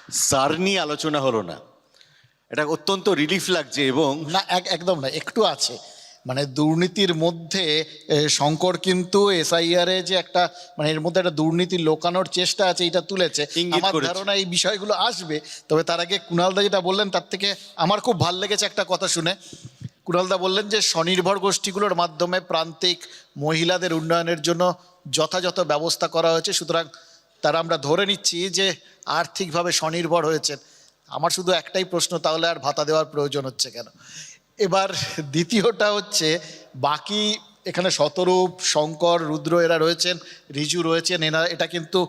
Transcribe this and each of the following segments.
Sir নিয়ে আলোচনা হলো না, এটা অত্যন্ত রিলিফ লাগছে। এবং না একদম না, একটু আছে মানে দুর্নীতির মধ্যে শঙ্কর কিন্তু এসআইআর এ যে একটা মানে এর মধ্যে একটা দুর্নীতি লোকানোর চেষ্টা আছে এটা তুলেছে। ইঙ্গিত আমার করেছে। ধারণা এই বিষয়গুলো আসবে। তবে তার আগে কুণালদা যেটা বললেন তার থেকে আমার খুব ভাল লেগেছে একটা কথা শুনে। কুণালদা বললেন যে স্বনির্ভর গোষ্ঠীগুলোর মাধ্যমে প্রান্তিক মহিলাদের উন্নয়নের জন্য যথাযথ ব্যবস্থা করা হয়েছে, সুতরাং তারা আমরা ধরে নিচ্ছি যে আর্থিকভাবে স্বনির্ভর হয়েছেন। আমার শুধু একটাই প্রশ্ন, তাহলে আর ভাতা দেওয়ার প্রয়োজন হচ্ছে কেন? এবার দ্বিতীয়টা হচ্ছে বাকি এখানে শতরূপ, শঙ্কর, রুদ্র এরা রয়েছেন, রিজু রয়েছেন, এটা কিন্তু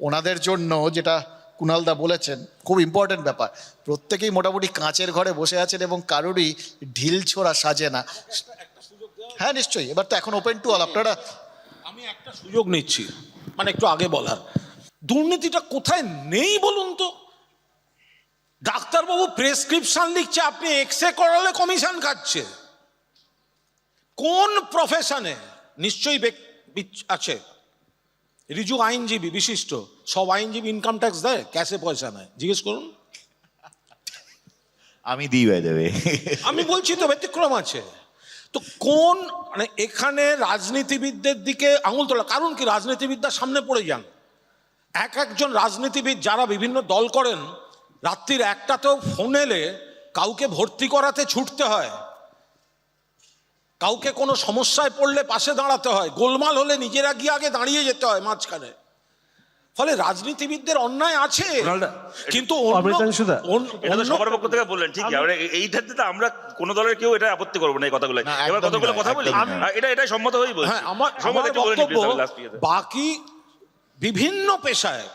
ওনাদের জন্য যেটা কুণালদা বলেছেন খুব ইম্পর্টেন্ট ব্যাপার। প্রত্যেকেই মোটামুটি কাঁচের ঘরে বসে আছেন এবং কারোরই ঢিল ছোড়া সাজে না। হ্যাঁ নিশ্চয়ই, এবার তো এখন ওপেন টু অল। আপনারা আমি একটা সুযোগ নিচ্ছি, মানে একটু আগে বলার, দুর্নীতিটা কোথায় নেই বলুন তো? ডাক্তারবাবু প্রেসক্রিপশন লিখছে, আপনি এক্সরে করালে কমিশন খাচ্ছে। কোন প্রফেশনে? নিশ্চয়ই আছে। রিজু আইনজীবী বিশিষ্ট, সব আইনজীবী ইনকাম ট্যাক্স দেয়, ক্যাশে পয়সা নেয়, জিজ্ঞেস করুন। আমি দিই বাই দেবে। আমি বলছি তো ব্যতিক্রম আছে। তো কোন মানে এখানে রাজনীতিবিদদের দিকে আঙুল তোলা, কারণ কি রাজনীতিবিদদের সামনে পড়ে যান। একজন রাজনীতিবিদ যারা বিভিন্ন দল করেন, রাত্রির একটাতেও ফোন এলে কাউকে ভর্তি করাতে ছুটতে হয়, কাউকে কোনো সমস্যায় পড়লে পাশে দাঁড়াতে হয়, গোলমাল হলে নিজেরা গিয়ে আগে দাঁড়িয়ে যেতে হয় মাঝখানে। ফলে রাজনীতিবিদদের অন্যায় আছে, কিন্তু এটা তো সবার পক্ষ থেকে বললেন, ঠিক আছে। এইটাতে তো আমরা কোন দলের কেউ এটা আপত্তি করবো না এই কথাগুলো। এবার কতগুলো কথা বলি, এটা সম্মত হয়েই বলছি। হ্যাঁ, আমার বক্তব্য বাকি বিভিন্ন পেশায়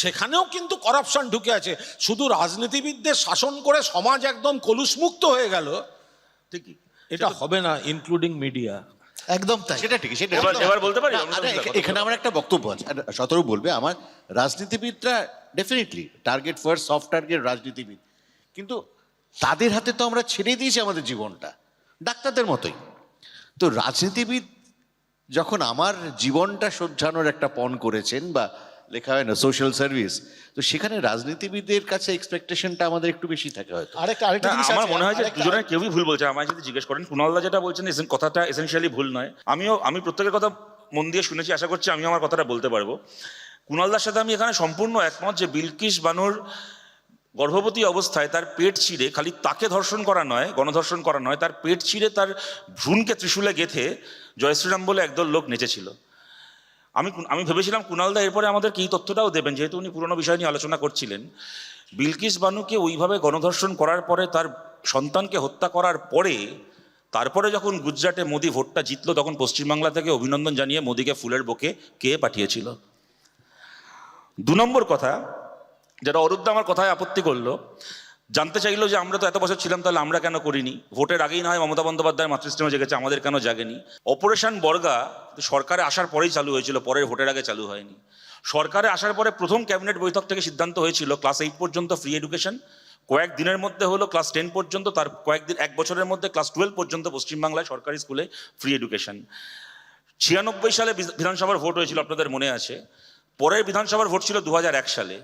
সেখানেও কিন্তু করাপশন ঢুকে আছে। শুধু রাজনীতিবিদদের শাসন করে সমাজ একদম কলুষমুক্ত হয়ে গেল, ঠিক এটা হবে না, ইনক্লুডিং মিডিয়া। একদম তাই, সেটা ঠিক, সেটা এবার বলতে পারি। এখানে আমার একটা বক্তব্য আছে, শতরূপ বলবে। আমার রাজনীতিবিদরা definitely target first, soft target রাজনীতিবিদ, কিন্তু তাদের হাতে তো আমরা ছেড়ে দিয়েছি আমাদের জীবনটা, ডাক্তারদের মতোই। তো রাজনীতিবিদ যখন আমার জীবনটা শোধরানোর একটা পণ করেছেন, বা লেখা হয় না সোশ্যাল সার্ভিস, তো সেখানে রাজনীতিবিদদের কাছে এক্সপেকটেশনটা আমাদের একটু বেশি থাকে হয়তো। আরেকটা জিনিস আমার আছে, মনে হয় যে দুজনের কেউই ভুল বলছে। আমায় যদি জিজ্ঞেস করেন, কুণালদা যেটা বলছেন কথাটা এসেনশিয়ালি ভুল নয়। আমি প্রত্যেকের কথা মন দিয়ে শুনেছি, আশা করছি আমি আমার কথাটা বলতে পারবো। কুণালদার সাথে আমি এখানে সম্পূর্ণ একমত যে বিলকিস বানুর গর্ভবতী অবস্থায় তার পেট চিরে, খালি তাকে ধর্ষণ করা নয়, গণধর্ষণ করা নয়, তার পেট চিরে তার ভ্রূণকে ত্রিশূলে গেঁথে জয় শ্রীরাম বলে একদল লোক নেচেছিল। আমি ভেবেছিলাম কুণালদা এরপরে আমাদেরকে এই তথ্যটাও দেবেন, যেহেতু উনি পুরনো বিষয় নিয়ে আলোচনা করছিলেন। বিলকিস বানুকে ওইভাবে গণধর্ষণ করার পরে, তার সন্তানকে হত্যা করার পরে, তারপরে যখন গুজরাটে মোদি ভোটটা জিতলো, তখন পশ্চিমবাংলা থেকে অভিনন্দন জানিয়ে মোদিকে ফুলের বুকে কে পাঠিয়েছিল? 2 নম্বর কথা, যারা অরুদ্ধ আমার কথায় আপত্তি করলো, জানতে চাইলো যে আমরা তো এত বছর ছিলাম, তাহলে আমরা কেন করিনি? ভোটের আগেই না হয় মমতা বন্দ্যোপাধ্যায়ের মাতৃষ্টিমা জেগেছে, আমাদের কেন জাগেনি? অপারেশন বর্গা সরকারে আসার পরেই চালু হয়েছিল, পরের ভোটের আগে চালু হয়নি। সরকারে আসার পরে প্রথম ক্যাবিনেট বৈঠক থেকে সিদ্ধান্ত হয়েছিল ক্লাস 8 পর্যন্ত ফ্রি এডুকেশন, কয়েকদিনের মধ্যে হলো ক্লাস 10 পর্যন্ত, তার এক বছরের মধ্যে ক্লাস 12 পর্যন্ত পশ্চিমবাংলায় সরকারি স্কুলে ফ্রি এডুকেশন। 96 সালে বিধানসভার ভোট হয়েছিল, আপনাদের মনে আছে। পরের বিধানসভার ভোট ছিল 2001 সালে।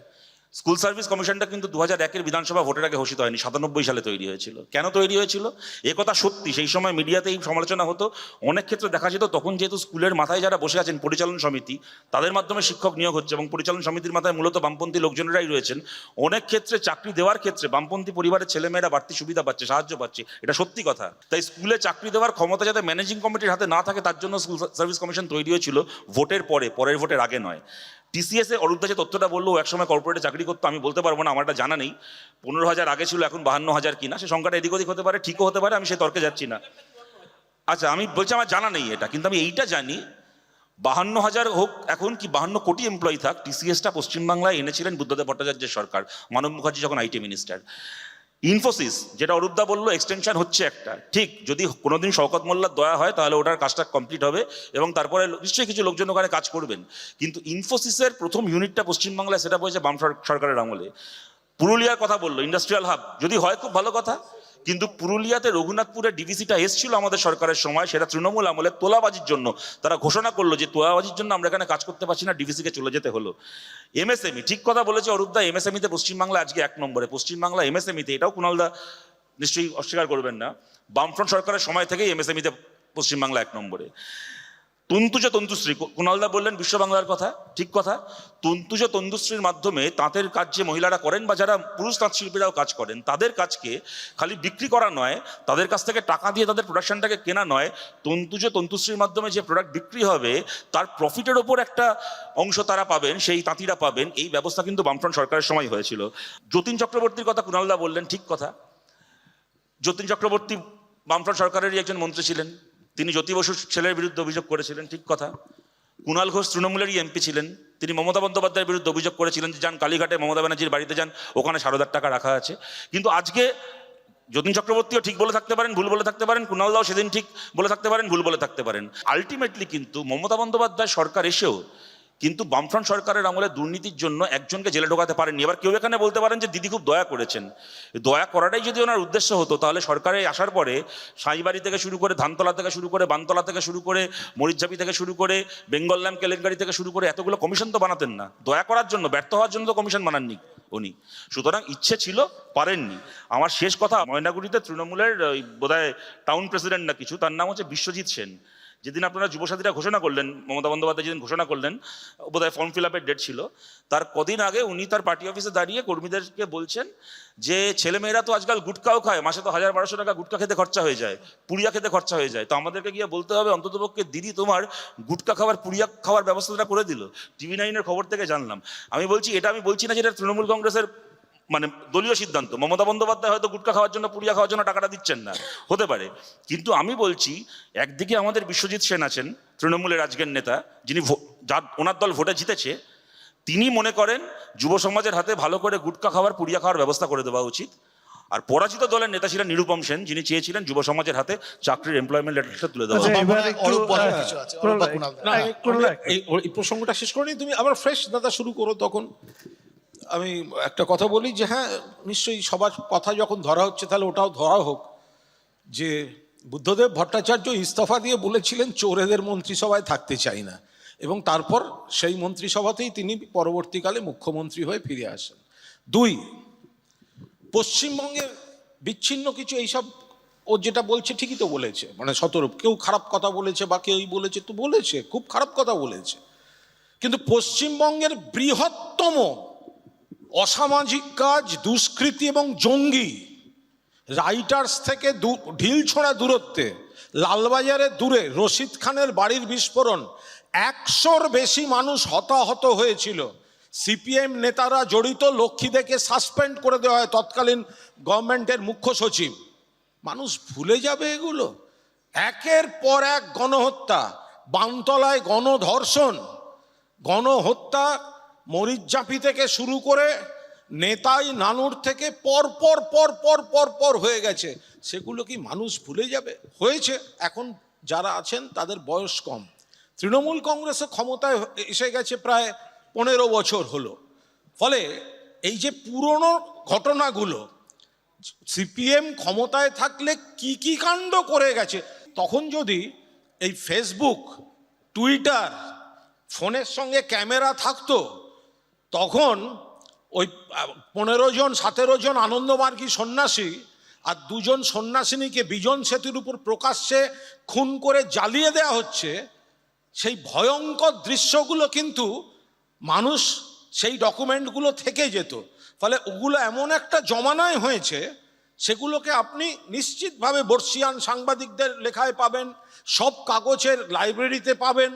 স্কুল সার্ভিস কমিশনটা কিন্তু 2001-এর বিধানসভা ভোটের আগে ঘোষিত হয়নি, 97 সালে তৈরি হয়েছিল। কেন তৈরি হয়েছিল এ কথা সত্যি, সেই সময় মিডিয়াতেই সমালোচনা হতো। অনেক ক্ষেত্রে দেখা যেত তখন যেহেতু স্কুলের মাথায় যারা বসে আছেন পরিচালন সমিতি, তাদের মাধ্যমে শিক্ষক নিয়োগ হচ্ছে এবং পরিচালন সমিতির মাথায় মূলত বামপন্থী লোকজনেরাই রয়েছেন। অনেক ক্ষেত্রে চাকরি দেওয়ার ক্ষেত্রে বামপন্থী পরিবারের ছেলেমেয়েরা বাড়তি সুবিধা পাচ্ছে, সাহায্য পাচ্ছে, এটা সত্যি কথা। তাই স্কুলে চাকরি দেওয়ার ক্ষমতা যাতে ম্যানেজিং কমিটির হাতে না থাকে, তার জন্য স্কুল সার্ভিস কমিশন তৈরি হয়েছিল ভোটের পরে, পরের ভোটের আগে নয়। টিসিএসে অরুদ্ধা যে তথ্যটা বললো, একসময় কর্পোরেটে চাকরি করতো, আমি বলতে পারবো না, আমার এটা জানা নেই 15,000 আগে ছিল, এখন 52,000 কিনা, সে সংখ্যাটা এদিক ওদিক হতে পারে, ঠিকও হতে পারে, আমি সে তর্কে যাচ্ছি না। আচ্ছা, আমি বলছি আমার জানা নেই এটা, কিন্তু আমি এইটা জানি 52,000 হোক এখন কি 52 কোটি এমপ্লয়ি থাক, টিসিএসটা পশ্চিমবাংলায় এনেছিলেন বুদ্ধদেব ভট্টাচার্যের সরকার, মানব মুখার্জি যখন আইটি মিনিস্টার। ইনফোসিস, যেটা অরুদ্ধা বললো এক্সটেনশন হচ্ছে একটা, ঠিক, যদি কোনোদিন শওকত মোল্লার দয়া হয় তাহলে ওটার কাজটা কমপ্লিট হবে এবং তারপরে নিশ্চয়ই কিছু লোকজন ওখানে কাজ করবেন। কিন্তু ইনফোসিসের প্রথম ইউনিটটা পশ্চিমবাংলায় সেটা হয়েছে বাম সরকারের আমলে। পুরুলিয়ার কথা বললো, ইন্ডাস্ট্রিয়াল হাব যদি হয় খুব ভালো কথা, কিন্তু পুরুলিয়াতে রঘুনাথপুরের ডিভিসিটা এসেছিল আমাদের সরকারের সময়, সেটা তৃণমূল আমলে তোলাবাজির জন্য তারা ঘোষণা করলো যে তোলাবাজির জন্য আমরা এখানে কাজ করতে পারছি না, ডিভিসিকে চলে যেতে হলো। এমএসএমই, ঠিক কথা বলেছে অরূপদা, এমএসএমইতে পশ্চিমবাংলা আজকে 1 নম্বরে। পশ্চিমবাংলা এমএসএমইতে, এটাও কুণালদা নিশ্চয়ই অস্বীকার করবেন না, বামফ্রন্ট সরকারের সময় থেকেই এমএসএমইতে পশ্চিমবাংলা 1 নম্বরে। তন্তুজ তন্তুশ্রী, কুণালদা বললেন বিশ্ব বাংলার কথা, ঠিক কথা। তন্তুজ তন্তুশ্রীর মাধ্যমে তাঁতের কাজ যে মহিলারা করেন বা যারা পুরুষ তাঁত শিল্পীরাও কাজ করেন, তাদের কাজকে খালি বিক্রি করা নয়, তাদের কাছ থেকে টাকা দিয়ে তাদের প্রোডাকশনটাকে কেনা নয়, তন্তুজ তন্তুশ্রীর মাধ্যমে যে প্রোডাক্ট বিক্রি হবে তার প্রফিটের ওপর একটা অংশ তারা পাবেন, সেই তাঁতিরা পাবেন। এই ব্যবস্থা কিন্তু বামফ্রন্ট সরকারের সময় হয়েছিল। যতীন চক্রবর্তীর কথা কুণালদা বললেন, ঠিক কথা। যতীন চক্রবর্তী বামফ্রন্ট সরকারেরই একজন মন্ত্রী ছিলেন, তিনি জ্যোতি বসুর ছেলের বিরুদ্ধে অভিযোগ করেছিলেন, ঠিক কথা। কুণাল ঘোষ তৃণমূলেরই এমপি ছিলেন, তিনি মমতা বন্দ্যোপাধ্যায়ের বিরুদ্ধে অভিযোগ করেছিলেন যে যান কালীঘাটে মমতা ব্যানার্জির বাড়িতে যান, ওখানে 7,000 টাকা রাখা আছে। কিন্তু আজকে যতীন চক্রবর্তীও ঠিক বলে থাকতে পারেন, ভুল বলে থাকতে পারেন, কুণালদাও সেদিন ঠিক বলে থাকতে পারেন, ভুল বলে থাকতে পারেন। আলটিমেটলি কিন্তু মমতা বন্দ্যোপাধ্যায় সরকার এসেও কিন্তু বামফ্রন্ট সরকারের আমলে দুর্নীতির জন্য একজনকে জেলে ঢোকাতে পারেননি। এবার কেউ এখানে বলতে পারেন যে দিদি খুব দয়া করেছেন, দয়া করাটাই যদি ওনার উদ্দেশ্য হতো তাহলে সরকারে আসার পরে সাঁইবাড়ি থেকে শুরু করে, ধানতলা থেকে শুরু করে, বানতলা থেকে শুরু করে, মরিচঝাপি থেকে শুরু করে, বেঙ্গল ল্যাম্প কেলেঙ্কারি থেকে শুরু করে এতগুলো কমিশন তো বানাতেন না। দয়া করার জন্য, ব্যর্থ হওয়ার জন্য তো কমিশন বানাননি উনি। সুতরাং ইচ্ছে ছিল, পারেননি। আমার শেষ কথা, ময়নাগুড়িতে তৃণমূলের বোধহয় টাউন প্রেসিডেন্ট না কিছু, তার নাম হচ্ছে বিশ্বজিৎ সেন। যেদিন আপনারা যুবসাথীরা ঘোষণা করলেন, মমতা বন্দ্যোপাধ্যায় যেদিন ঘোষণা করলেন, বোধহয় ফর্ম ফিল আপের ডেট ছিল, তার কদিন আগে উনি তার পার্টি অফিসে দাঁড়িয়ে কর্মীদেরকে বলছেন যে ছেলেমেয়েরা তো আজকাল গুটকাও খায়, মাসে তো 1,000-1,200 টাকা গুটকা খেতে খরচা হয়ে যায়, পুড়িয়া খেতে খরচা হয়ে যায়, তো আমাদেরকে গিয়ে বলতে হবে অন্ততপক্ষে দিদি তোমার গুটকা খাওয়ার, পুড়িয়া খাওয়ার ব্যবস্থাটা করে দিল। TV9-এর খবর থেকে জানলাম। আমি বলছি, এটা আমি বলছি না যেটা তৃণমূল কংগ্রেসের মানে দলীয় সিদ্ধান্ত, মমতা বন্দ্যোপাধ্যায় হয়তো গুটকা খাওয়ার জন্য, পুড়িয়া খাওয়ার জন্য টাকাটা দিচ্ছেন না, হতে পারে। কিন্তু আমি বলছি, একদিকে আমাদের বিশ্বজিৎ সেন আছেন, তৃণমূলের আজকের নেতা, যিনি যার ওনার দল ভোটে জিতেছে, তিনি মনে করেন যুব সমাজের হাতে ভালো করে গুটকা খাওয়ার, পুড়িয়া খাওয়ার ব্যবস্থা করে দেওয়া উচিত। আর পরাজিত দলের নেতা ছিলেন নিরুপম সেন, যিনি চেয়েছিলেন যুব সমাজের হাতে চাকরির এমপ্লয়মেন্ট লেটারটা তুলে দেওয়া। আচ্ছা, এবার একটু অরূপ বলার কিছু আছে, অরূপ বা কুণাল দা। না, কুণাল, এই প্রসঙ্গটা শেষ করে নিই, তুমি আবার ফ্রেশ দাদা শুরু করো। তখন আমি একটা কথা বলি যে হ্যাঁ, নিশ্চয়ই সবার কথা যখন ধরা হচ্ছে তাহলে ওটাও ধরা হোক, যে বুদ্ধদেব ভট্টাচার্য ইস্তফা দিয়ে বলেছিলেন চোরেদের মন্ত্রিসভায় থাকতে চাই না, এবং তারপর সেই মন্ত্রিসভাতেই তিনি পরবর্তীকালে মুখ্যমন্ত্রী হয়ে ফিরে আসেন। 2, পশ্চিমবঙ্গের বিচ্ছিন্ন কিছু এইসব, ও যেটা বলছে ঠিকই তো বলেছে, মানে শতরূপ কেউ খারাপ কথা বলেছে বা কেউ বলেছে, তো বলেছে খুব খারাপ কথা বলেছে, কিন্তু পশ্চিমবঙ্গের বৃহত্তম অসামাজিক কাজ, দুষ্কৃতি এবং জঙ্গি, রাইটার্স থেকে ঢিল ছোঁড়া দূরত্বে, লালবাজারে দূরে রশিদ খানের বাড়ির বিস্ফোরণ, 100-র বেশি মানুষ হতাহত হয়েছিল, সিপিএম নেতারা জড়িত, লক্ষ্মীদেরকে সাসপেন্ড করে দেওয়া হয় তৎকালীন গভর্নমেন্টের মুখ্য সচিব। মানুষ ভুলে যাবে এগুলো? একের পর এক গণহত্যা, বানতলায় গণধর্ষণ, গণহত্যা, মরিচঝাপি থেকে শুরু করে নেতাই নানুর থেকে পর পর পর পর পর পর হয়ে গেছে। সেগুলো কি মানুষ ভুলে যাবে? হয়েছে, এখন যারা আছেন তাদের বয়স কম। তৃণমূল কংগ্রেসে ক্ষমতায় এসে গেছে প্রায় 15 বছর হলো, ফলে এই যে পুরনো ঘটনাগুলো, সিপিএম ক্ষমতায় থাকলে কি কি কাণ্ড করে গেছে, তখন যদি এই ফেসবুক, টুইটার, ফোনের সঙ্গে ক্যামেরা থাকতো, তখন ওই 15 জন 17 জন আনন্দমার্গী সন্ন্যাসী আর 2 জন সন্ন্যাসিনীকে বিজন সেতুর উপর প্রকাশ্যে খুন করে জ্বালিয়ে দেওয়া হচ্ছে, সেই ভয়ঙ্কর দৃশ্যগুলো কিন্তু মানুষ, সেই ডকুমেন্টগুলো থেকে যেত। ফলে ওগুলো এমন একটা জমানায় হয়েছে, সেগুলোকে আপনি নিশ্চিতভাবে বর্ষিয়ান সাংবাদিকদের লেখায় পাবেন, সব কাগজের লাইব্রেরিতে পাবেন।